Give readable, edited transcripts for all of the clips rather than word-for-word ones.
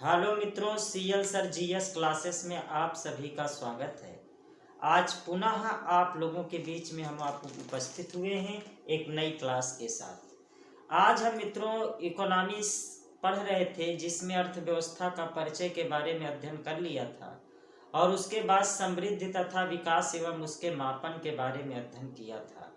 Hello मित्रों, CL sir GS classes में आप सभी का स्वागत है। आज पुनः आप लोगों के बीच में हम आपको उपस्थित हुए हैं एक नई क्लास के साथ। आज हम मित्रों इकोनॉमिक्स पढ़ रहे थे, जिसमें अर्थव्यवस्था का परिचय के बारे में अध्ययन कर लिया था और उसके बाद समृद्धि तथा विकास एवं उसके मापन के बारे में अध्ययन किया था।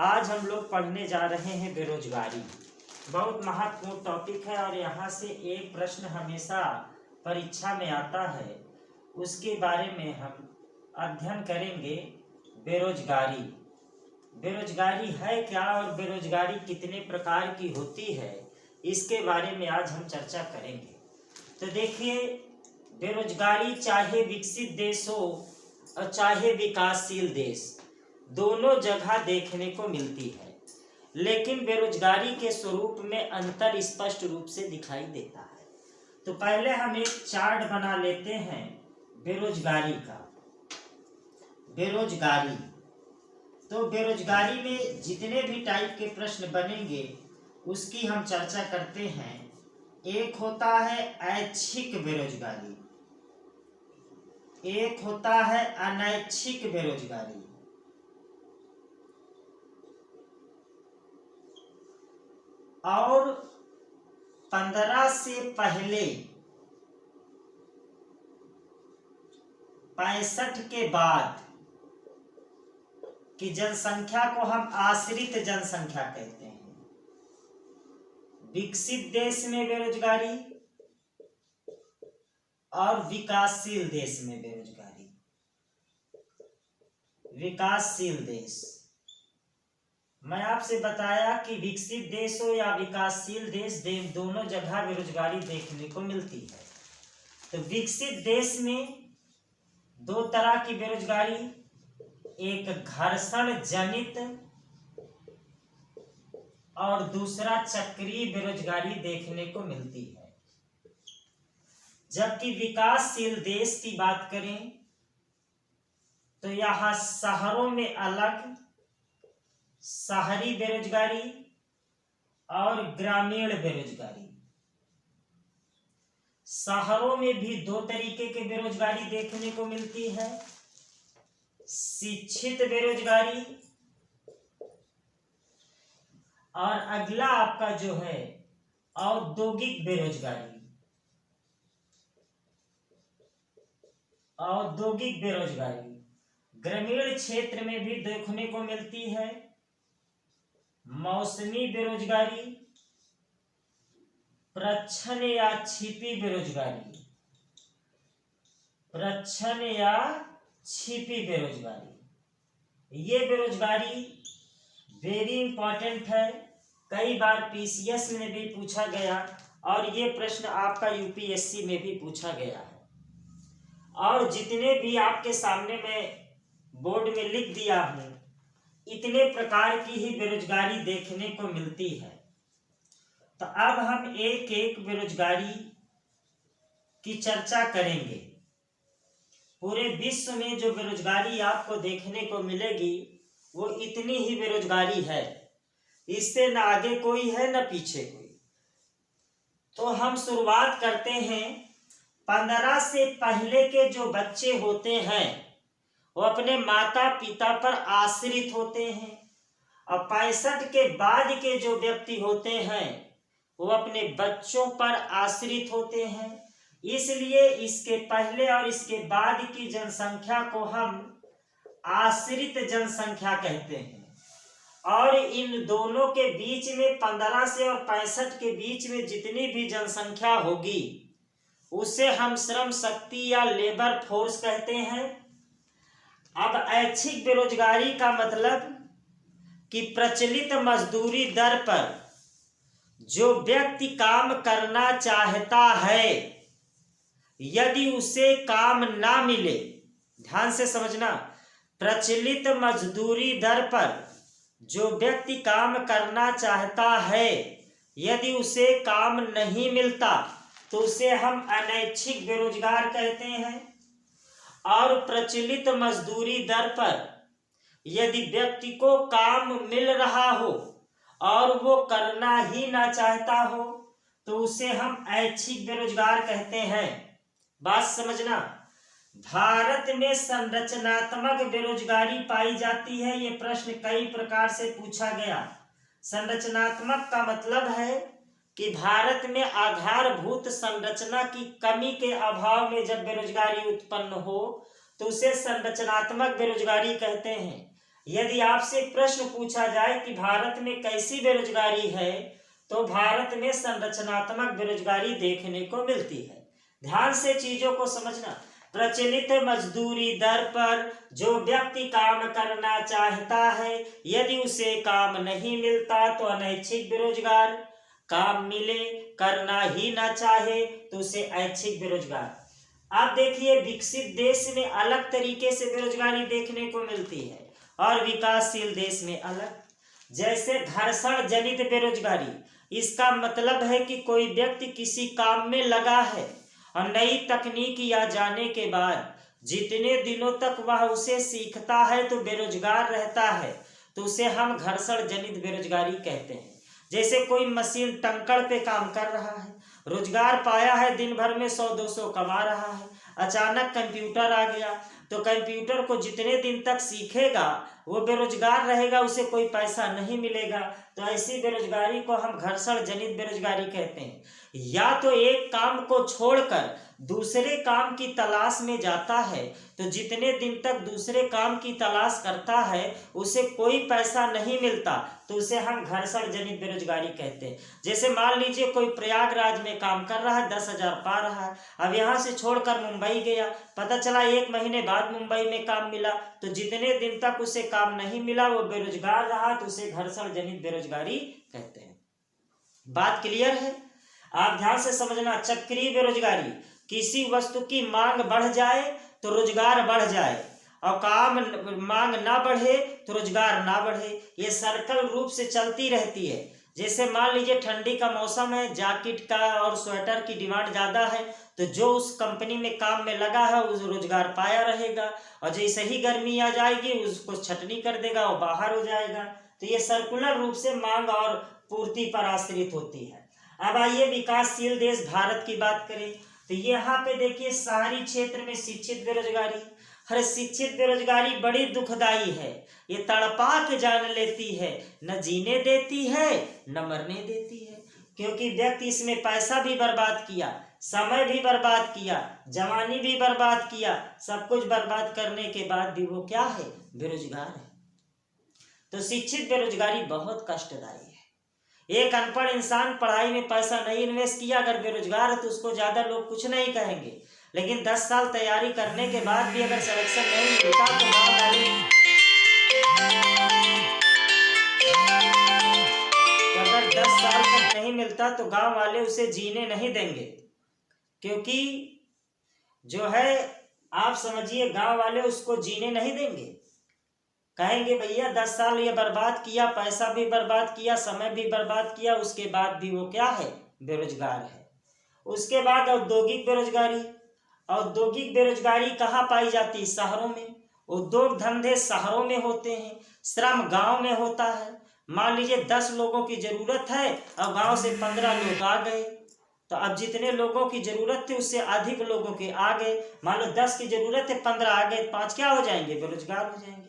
आज हम लोग पढ़ने जा रहे हैं बेरोजगारी। बहुत महत्वपूर्ण टॉपिक है और यहाँ से एक प्रश्न हमेशा परीक्षा में आता है, उसके बारे में हम अध्ययन करेंगे। बेरोजगारी बेरोजगारी है क्या और बेरोजगारी कितने प्रकार की होती है, इसके बारे में आज हम चर्चा करेंगे। तो देखिए, बेरोजगारी चाहे विकसित देश हो और चाहे विकासशील देश, दोनों जगह देखने को मिलती है, लेकिन बेरोजगारी के स्वरूप में अंतर स्पष्ट रूप से दिखाई देता है। तो पहले हम एक चार्ट बना लेते हैं बेरोजगारी का। बेरोजगारी, तो बेरोजगारी में जितने भी टाइप के प्रश्न बनेंगे उसकी हम चर्चा करते हैं। एक होता है ऐच्छिक बेरोजगारी, एक होता है अनैच्छिक बेरोजगारी, और 15 से पहले 65 के बाद की जनसंख्या को हम आश्रित जनसंख्या कहते हैं। विकसित देश में बेरोजगारी और विकासशील देश में बेरोजगारी। विकासशील देश, मैं आपसे बताया कि विकसित देश हो या विकासशील देश, दोनों जगह बेरोजगारी देखने को मिलती है। तो विकसित देश में दो तरह की बेरोजगारी, एक घर्षण जनित और दूसरा चक्रीय बेरोजगारी देखने को मिलती है। जबकि विकासशील देश की बात करें तो यहाँ शहरों में अलग शहरी बेरोजगारी और ग्रामीण बेरोजगारी। शहरों में भी दो तरीके के बेरोजगारी देखने को मिलती है, शिक्षित बेरोजगारी और अगला आपका जो है औद्योगिक बेरोजगारी। औद्योगिक बेरोजगारी ग्रामीण क्षेत्र में भी देखने को मिलती है। मौसमी बेरोजगारी, प्रच्छन्न या छिपी बेरोजगारी, प्रच्छन्न या छिपी बेरोजगारी। ये बेरोजगारी वेरी इंपॉर्टेंट है, कई बार पीसीएस में भी पूछा गया और ये प्रश्न आपका यूपीएससी में भी पूछा गया है। और जितने भी आपके सामने मैं बोर्ड में लिख दिया हूं, इतने प्रकार की ही बेरोजगारी देखने को मिलती है। तो अब हम एक एक बेरोजगारी की चर्चा करेंगे। पूरे विश्व में जो बेरोजगारी आपको देखने को मिलेगी वो इतनी ही बेरोजगारी है, इससे न आगे कोई है न पीछे कोई। तो हम शुरुआत करते हैं। 15 से पहले के जो बच्चे होते हैं वो अपने माता पिता पर आश्रित होते हैं, और 65 के बाद के जो व्यक्ति होते हैं वो अपने बच्चों पर आश्रित होते हैं। इसलिए इसके पहले और इसके बाद की जनसंख्या को हम आश्रित जनसंख्या कहते हैं। और इन दोनों के बीच में 15 से और 65 के बीच में जितनी भी जनसंख्या होगी उसे हम श्रम शक्ति या लेबर फोर्स कहते हैं। अब ऐच्छिक बेरोजगारी का मतलब कि प्रचलित मजदूरी दर पर जो व्यक्ति काम करना चाहता है, यदि उसे काम ना मिले, ध्यान से समझना, प्रचलित मजदूरी दर पर जो व्यक्ति काम करना चाहता है, यदि उसे काम नहीं मिलता तो उसे हम अनैच्छिक बेरोजगार कहते हैं। और प्रचलित मजदूरी दर पर यदि व्यक्ति को काम मिल रहा हो और वो करना ही ना चाहता हो तो उसे हम ऐच्छिक बेरोजगार कहते हैं। बात समझना, भारत में संरचनात्मक बेरोजगारी पाई जाती है। ये प्रश्न कई प्रकार से पूछा गया। संरचनात्मक का मतलब है कि भारत में आधारभूत संरचना की कमी के अभाव में जब बेरोजगारी उत्पन्न हो तो उसे संरचनात्मक बेरोजगारी कहते हैं। यदि आपसे प्रश्न पूछा जाए कि भारत में कैसी बेरोजगारी है, तो भारत में संरचनात्मक बेरोजगारी देखने को मिलती है। ध्यान से चीजों को समझना। प्रचलित मजदूरी दर पर जो व्यक्ति काम करना चाहता है, यदि उसे काम नहीं मिलता तो अनैच्छिक बेरोजगार, काम मिले करना ही ना चाहे तो उसे ऐच्छिक बेरोजगार। अब देखिए, विकसित देश में अलग तरीके से बेरोजगारी देखने को मिलती है और विकासशील देश में अलग। जैसे घर्षण जनित बेरोजगारी, इसका मतलब है कि कोई व्यक्ति किसी काम में लगा है और नई तकनीक आ जाने के बाद जितने दिनों तक वह उसे सीखता है तो बेरोजगार रहता है, तो उसे हम घर्षण जनित बेरोजगारी कहते हैं। जैसे कोई मशीन टंकड़ पे काम कर रहा है, रोजगार पाया है, दिन भर में 100-200 कमा रहा है, अचानक कंप्यूटर आ गया तो कंप्यूटर को जितने दिन तक सीखेगा वो बेरोजगार रहेगा, उसे कोई पैसा नहीं मिलेगा। तो ऐसी बेरोजगारी को हम घर्षण जनित बेरोजगारी कहते हैं। या तो एक काम को छोड़कर दूसरे काम की तलाश में जाता है, तो जितने दिन तक दूसरे काम की तलाश करता है उसे कोई पैसा नहीं मिलता, तो उसे हम घर्षण जनित बेरोजगारी कहते हैं। जैसे मान लीजिए कोई प्रयागराज में काम कर रहा है, 10,000 पा रहा है, अब यहाँ से छोड़कर मुंबई गया, पता चला 1 महीने बाद मुंबई में काम मिला, तो जितने दिन तक उसे काम नहीं मिला वो बेरोजगार रहा, तो उसे घर्षण जनित बेरोजगारी कहते हैं। बात क्लियर है? आप ध्यान से समझना। चक्रीय बेरोजगारी, किसी वस्तु की मांग बढ़ जाए तो रोजगार बढ़ जाए और काम मांग ना बढ़े तो रोजगार ना बढ़े, ये सर्कल रूप से चलती रहती है। जैसे मान लीजिए ठंडी का मौसम है, जैकेट का और स्वेटर की डिमांड ज़्यादा है, तो जो उस कंपनी में काम में लगा है उस रोजगार पाया रहेगा, और जैसे ही गर्मी आ जाएगी उसको छटनी कर देगा, वो बाहर हो जाएगा। तो ये सर्कुलर रूप से मांग और पूर्ति पर आश्रित होती है। अब आइए विकासशील देश भारत की बात करें, तो यहाँ पे देखिए शहरी क्षेत्र में शिक्षित बेरोजगारी। हर शिक्षित बेरोजगारी बड़ी दुखदाई है, ये तड़पा के जान लेती है, न जीने देती है न मरने देती है। क्योंकि व्यक्ति इसमें पैसा भी बर्बाद किया, समय भी बर्बाद किया, जवानी भी बर्बाद किया, सब कुछ बर्बाद करने के बाद भी वो क्या है? बेरोजगार है। तो शिक्षित बेरोजगारी बहुत कष्टदायी है। एक अनपढ़ इंसान पढ़ाई में पैसा नहीं इन्वेस्ट किया, अगर बेरोजगार है तो उसको ज्यादा लोग कुछ नहीं कहेंगे, लेकिन 10 साल तैयारी करने के बाद भी अगर सिलेक्शन नहीं मिलता तो अगर 10 साल तक नहीं मिलता तो गांव वाले उसे जीने नहीं देंगे। क्योंकि जो है आप समझिए, गांव वाले उसको जीने नहीं देंगे, कहेंगे भैया 10 साल ये बर्बाद किया, पैसा भी बर्बाद किया, समय भी बर्बाद किया, उसके बाद भी वो क्या है? बेरोजगार है। उसके बाद औद्योगिक बेरोजगारी। औद्योगिक बेरोजगारी कहाँ पाई जाती है? शहरों में। उद्योग धंधे शहरों में होते हैं, श्रम गांव में होता है। मान लीजिए 10 लोगों की जरूरत है और गांव से 15 लोग आ गए, तो अब जितने लोगों की जरूरत थी उससे अधिक लोगों के आ गए। मान लो 10 की जरूरत है, 15 आ गए, 5 क्या हो जाएंगे? बेरोजगार हो जाएंगे।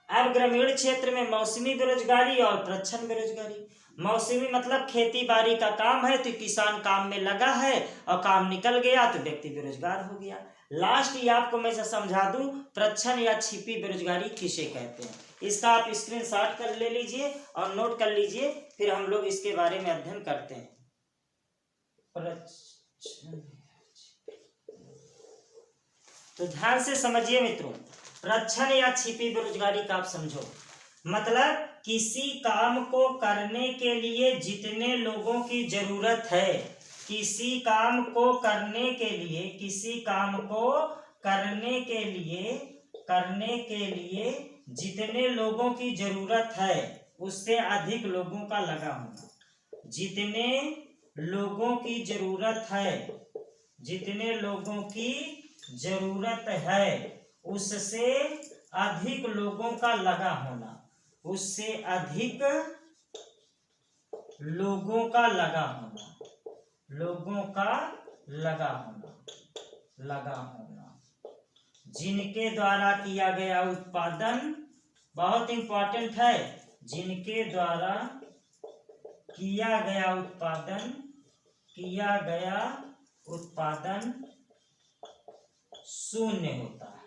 अब ग्रामीण क्षेत्र में मौसमी बेरोजगारी और प्रच्छन्न बेरोजगारी। मौसमी मतलब खेती बाड़ी का काम है तो किसान काम में लगा है और काम निकल गया तो व्यक्ति बेरोजगार हो गया। लास्ट ये आपको मैं समझा दूं, प्रच्छन्न या छिपी बेरोजगारी किसे कहते हैं। इसका आप स्क्रीनशॉट कर ले लीजिए और नोट कर लीजिए, फिर हम लोग इसके बारे में अध्ययन करते हैं। तो ध्यान से समझिए मित्रों, प्रच्छन्न या छिपी बेरोजगारी का आप समझो। मतलब किसी काम को करने के लिए जितने लोगों की जरूरत है, किसी काम को करने के लिए, किसी काम को करने के लिए जितने लोगों की जरूरत है उससे अधिक लोगों का लगा होना। जितने लोगों की जरूरत है, जितने लोगों की जरूरत है उससे अधिक लोगों का लगा होना, उससे अधिक लोगों का लगा होना। लोगों का लगा होना, जिनके द्वारा किया गया उत्पादन, बहुत इंपॉर्टेंट है, जिनके द्वारा किया गया उत्पादन शून्य होता है।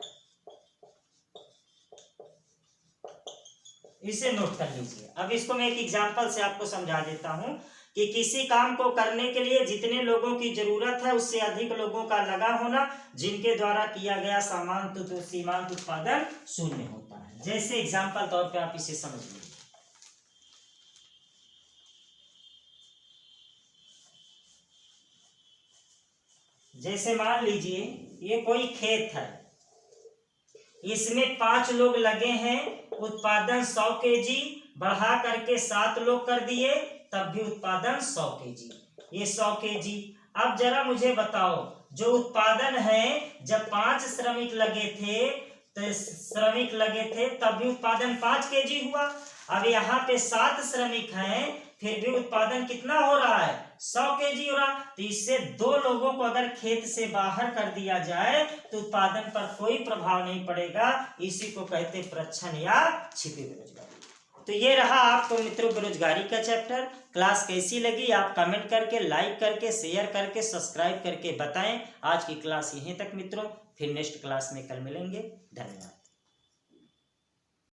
इसे नोट कर लीजिए। अब इसको मैं एक एग्जांपल से आपको समझा देता हूं कि किसी काम को करने के लिए जितने लोगों की जरूरत है उससे अधिक लोगों का लगा होना, जिनके द्वारा किया गया सीमांत उत्पादन शून्य होता है। जैसे एग्जांपल तौर पे आप इसे समझ लीजिए। जैसे मान लीजिए ये कोई खेत है, इसमें 5 लोग लगे हैं, उत्पादन 100 kg बढ़ा करके 7 लोग कर दिए, तब भी उत्पादन 100 kg, ये 100 kg। अब जरा मुझे बताओ, जो उत्पादन है, जब 5 श्रमिक लगे थे तब भी उत्पादन 5 kg हुआ। अब यहाँ पे 7 श्रमिक हैं, फिर भी उत्पादन कितना हो रहा है? 100 kg हो रहा। तो इससे 2 लोगों को अगर खेत से बाहर कर दिया जाए तो उत्पादन पर कोई प्रभाव नहीं पड़ेगा। इसी को कहते प्रच्छन्न या छिपी बेरोजगारी। तो ये रहा आपको मित्रों बेरोजगारी का चैप्टर। क्लास कैसी लगी आप कमेंट करके, लाइक करके, शेयर करके, सब्सक्राइब करके बताएं। आज की क्लास यहीं तक मित्रों, फिर नेक्स्ट क्लास में कल मिलेंगे। धन्यवाद।